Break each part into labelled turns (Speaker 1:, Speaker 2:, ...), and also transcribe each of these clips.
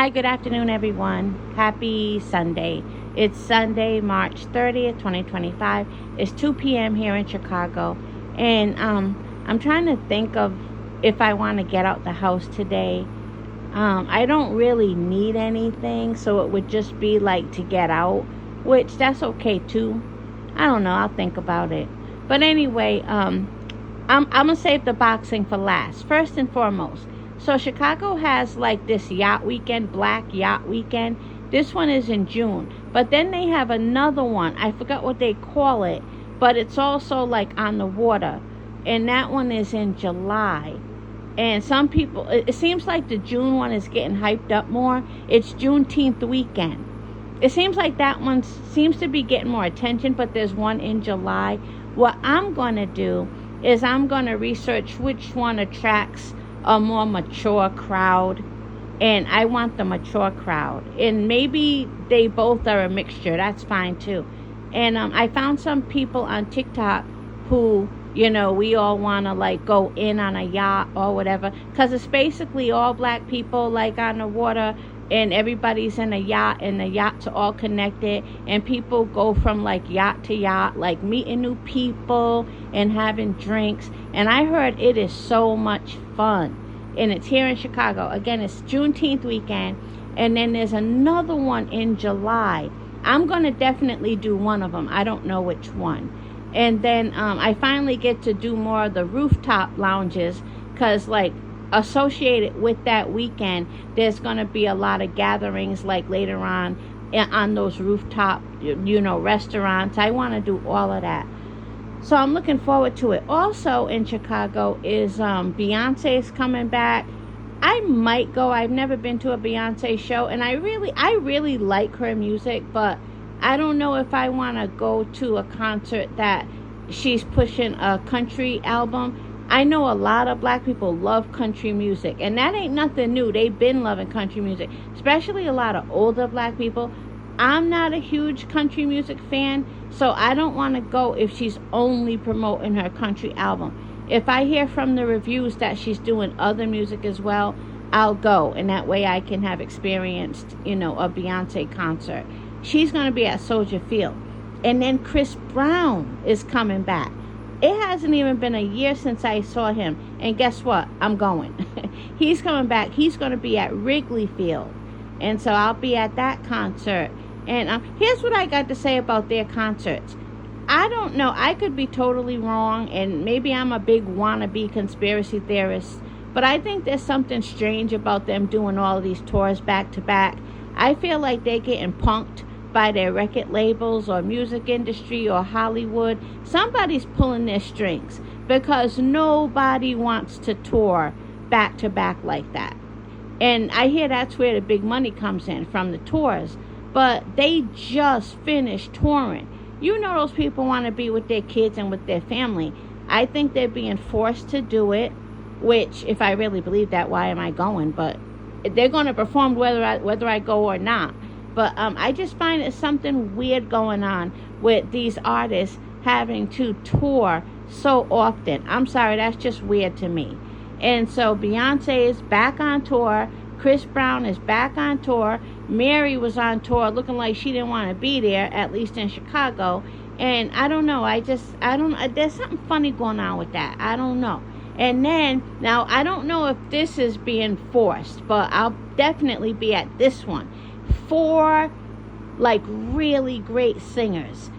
Speaker 1: Hi, good afternoon, everyone. Happy Sunday. It's Sunday, March 30th, 2025. It's 2 p.m. here in Chicago. And I'm trying to think of if I want to get out the house today. I don't really need anything, so it would just be like to get out, which that's okay too. I don't know. I'll think about it. But anyway, I'm gonna save the boxing for last. First and foremost, so Chicago has like this yacht weekend, Black Yacht Weekend. This one is in June, but then they have another one. I forgot what they call it, but it's also like on the water, and that one is in July. And some people, it seems like the June one is getting hyped up more. It's Juneteenth weekend. It seems like that one seems to be getting more attention, but there's one in July. What I'm going to do is I'm going to research which one attracts a more mature crowd, and I want the mature crowd, and maybe they both are a mixture. That's fine too. And I found some people on TikTok who, we all want to like go in on a yacht or whatever, because it's basically all black people like on the water, and everybody's in a yacht, and the yachts are all connected, and people go from like yacht to yacht, like meeting new people and having drinks. And I heard it is so much fun, and it's here in Chicago. Again, it's Juneteenth weekend, and then there's another one in July. I'm going to definitely do one of them. I don't know which one. And then I finally get to do more of the rooftop lounges, because like associated with that weekend, there's going to be a lot of gatherings like later on those rooftop restaurants. I want to do all of that, so I'm looking forward to it. Also in Chicago is Beyonce's coming back. I might go. I've never been to a Beyonce show, and I really like her music, but I don't know if I want to go to a concert that she's pushing a country album. I know a lot of black people love country music, and that ain't nothing new. They've been loving country music, especially a lot of older black people. I'm not a huge country music fan, so I don't want to go if she's only promoting her country album. If I hear from the reviews that she's doing other music as well, I'll go, and that way I can have experienced, a Beyonce concert. She's going to be at Soldier Field. And then Chris Brown is coming back. It hasn't even been a year since I saw him. And guess what? I'm going. He's coming back. He's going to be at Wrigley Field. And so I'll be at that concert. And here's what I got to say about their concerts. I don't know. I could be totally wrong. And maybe I'm a big wannabe conspiracy theorist. But I think there's something strange about them doing all of these tours back to back. I feel like they're getting punked by their record labels or music industry or Hollywood. Somebody's pulling their strings, because nobody wants to tour back to back like that. And I hear that's where the big money comes in, from the tours. But they just finished touring. Those people want to be with their kids and with their family. I think they're being forced to do it, which if I really believe that, why am I going? But they're going to perform whether I go or not. But I just find it something weird going on with these artists having to tour so often. I'm sorry, that's just weird to me. And so Beyonce is back on tour. Chris Brown is back on tour. Mary was on tour looking like she didn't want to be there, at least in Chicago. And I don't know. There's something funny going on with that. I don't know. And then, now, I don't know if this is being forced, but I'll definitely be at this one. 4 like really great singers: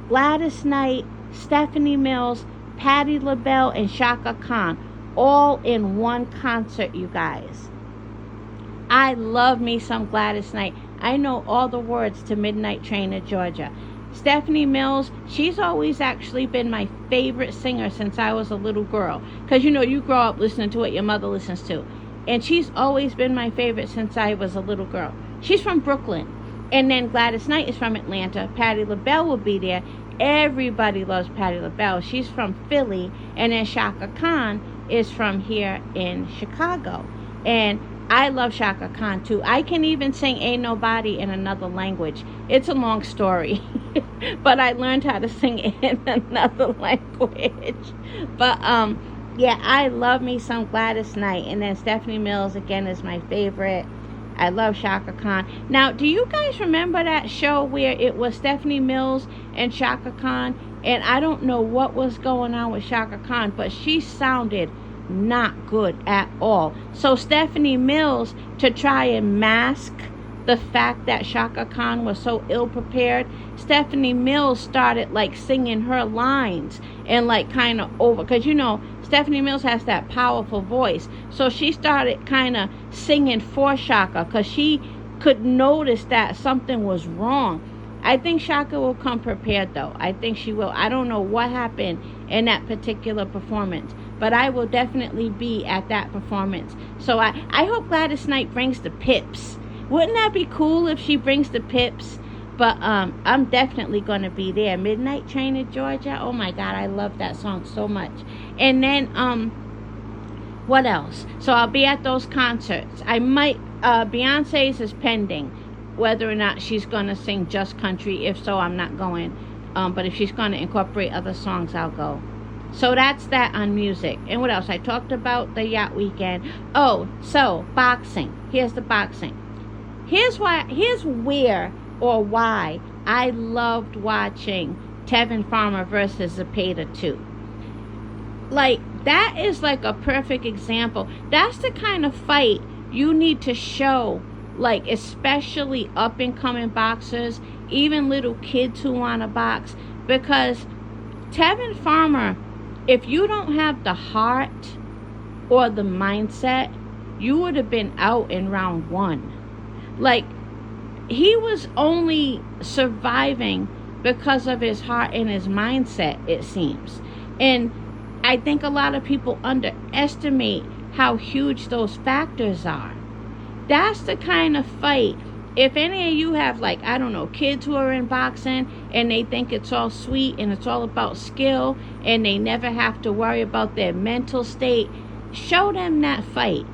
Speaker 1: Gladys Knight, Stephanie Mills, Patti LaBelle, and Chaka Khan, all in one concert, you guys. I love me some Gladys Knight. I know all the words to Midnight Train to Georgia. Stephanie Mills, she's always actually been my favorite singer since I was a little girl, because you grow up listening to what your mother listens to, and she's always been my favorite since I was a little girl. She's from Brooklyn. And then Gladys Knight is from Atlanta. Patti LaBelle will be there. Everybody loves Patti LaBelle. She's from Philly. And then Chaka Khan is from here in Chicago. And I love Chaka Khan too. I can even sing Ain't Nobody in another language. It's a long story. But I learned how to sing in another language. But yeah, I love me some Gladys Knight. And then Stephanie Mills again is my favorite. I love Shaka Khan. Now, do you guys remember that show where it was Stephanie Mills and Shaka Khan? And I don't know what was going on with Shaka Khan, but she sounded not good at all. So Stephanie Mills, to try and mask the fact that Shaka Khan was so ill prepared, Stephanie Mills started like singing her lines and like kind of over, because you know Stephanie Mills has that powerful voice, so she started kind of singing for Shaka because she could notice that something was wrong. I think Shaka will come prepared though. I think she will. I don't know what happened in that particular performance, but I will definitely be at that performance. So I hope Gladys Knight brings the pips. Wouldn't that be cool if she brings the pips? But I'm definitely going to be there. Midnight Train to Georgia. Oh my God, I love that song so much. And then what else? So I'll be at those concerts. I might Beyonce's is pending whether or not she's going to sing just country. If so, I'm not going. But if she's going to incorporate other songs, I'll go. So that's that on music. And what else? I talked about the yacht weekend. Oh, so boxing. Here's the boxing. Here's where or why I loved watching Tevin Farmer versus Zepeda 2. Like, that is like a perfect example. That's the kind of fight you need to show, like, especially up and coming boxers, even little kids who want to box. Because Tevin Farmer, if you don't have the heart or the mindset, you would have been out in round 1. Like, he was only surviving because of his heart and his mindset, it seems. And I think a lot of people underestimate how huge those factors are. That's the kind of fight. If any of you have, like, I don't know, kids who are in boxing and they think it's all sweet and it's all about skill and they never have to worry about their mental state, show them that fight.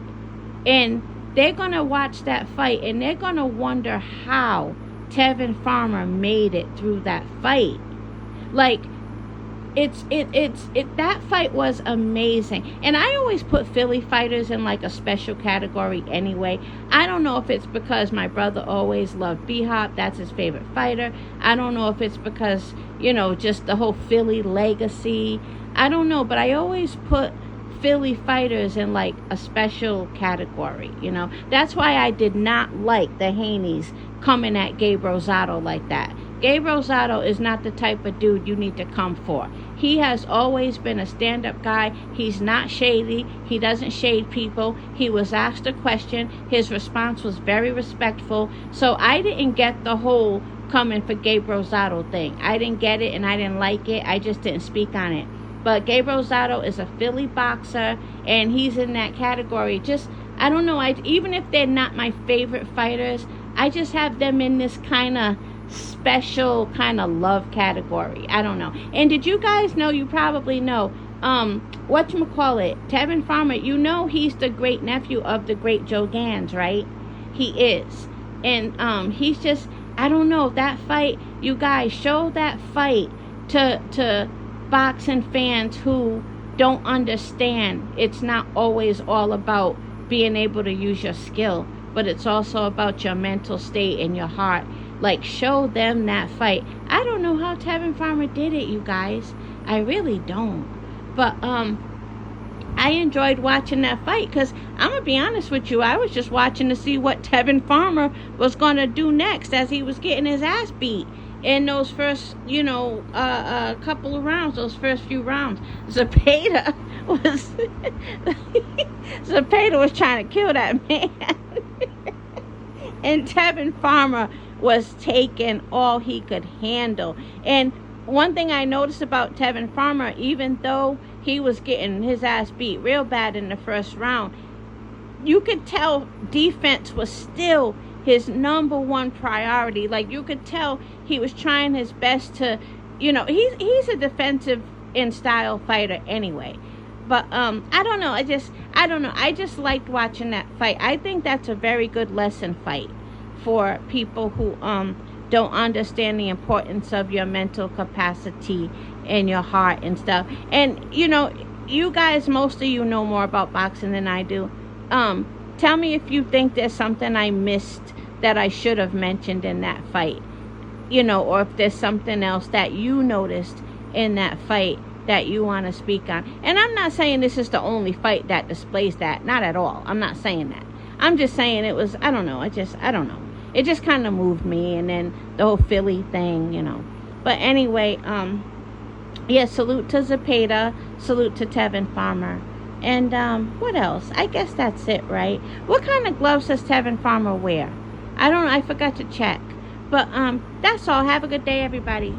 Speaker 1: And they're going to watch that fight and they're going to wonder how Tevin Farmer made it through that fight. Like, that fight was amazing. And I always put Philly fighters in like a special category anyway. I don't know if it's because my brother always loved B-Hop, that's his favorite fighter. I don't know if it's because, you know, just the whole Philly legacy. I don't know, but I always put Philly fighters in like a special category, you know. That's why I did not like the Haneys coming at Gabe Rosado like that. Gabe Rosado is not the type of dude you need to come for. He has always been a stand-up guy. He's not shady. He doesn't shade people. He was asked a question. His response was very respectful. So I didn't get the whole coming for Gabe Rosado thing. I didn't get it and I didn't like it. I just didn't speak on it. But Gabe Rosado is a Philly boxer and he's in that category. Just, I don't know, even if they're not my favorite fighters, I just have them in this kind of special kind of love category. I don't know. And did you guys know, you probably know, whatchamacallit, Tevin Farmer, you know he's the great nephew of the great Joe Gans, right? He is. And he's just, I don't know, that fight, you guys, show that fight to boxing fans who don't understand. It's not always all about being able to use your skill, but it's also about your mental state and your heart. Like, show them that fight. I don't know how Tevin Farmer did it, you guys. I really don't. But I enjoyed watching that fight because I'm going to be honest with you, I was just watching to see what Tevin Farmer was going to do next as he was getting his ass beat in those first, you know, couple of rounds, those first few rounds. Zepeda was trying to kill that man. And Tevin Farmer was taking all he could handle. And one thing I noticed about Tevin Farmer, even though he was getting his ass beat real bad in the first round, you could tell defense was still his number one priority. Like, you could tell he was trying his best to, you know, he's a defensive in style fighter anyway. But I don't know. I just liked watching that fight. I think that's a very good lesson fight for people who don't understand the importance of your mental capacity and your heart and stuff. And, you know, you guys, most of you know more about boxing than I do. Tell me if you think there's something I missed that I should have mentioned in that fight, or if there's something else that you noticed in that fight that you want to speak on. And I'm not saying this is the only fight that displays that. Not at all. I'm not saying that. I'm just saying it was, I don't know. I don't know. It just kind of moved me. And then the whole Philly thing, But anyway, yeah, salute to Zepeda. Salute to Tevin Farmer. And what else? I guess that's it, right? What kind of gloves does Tevin Farmer wear? I forgot to check. But that's all. Have a good day, everybody.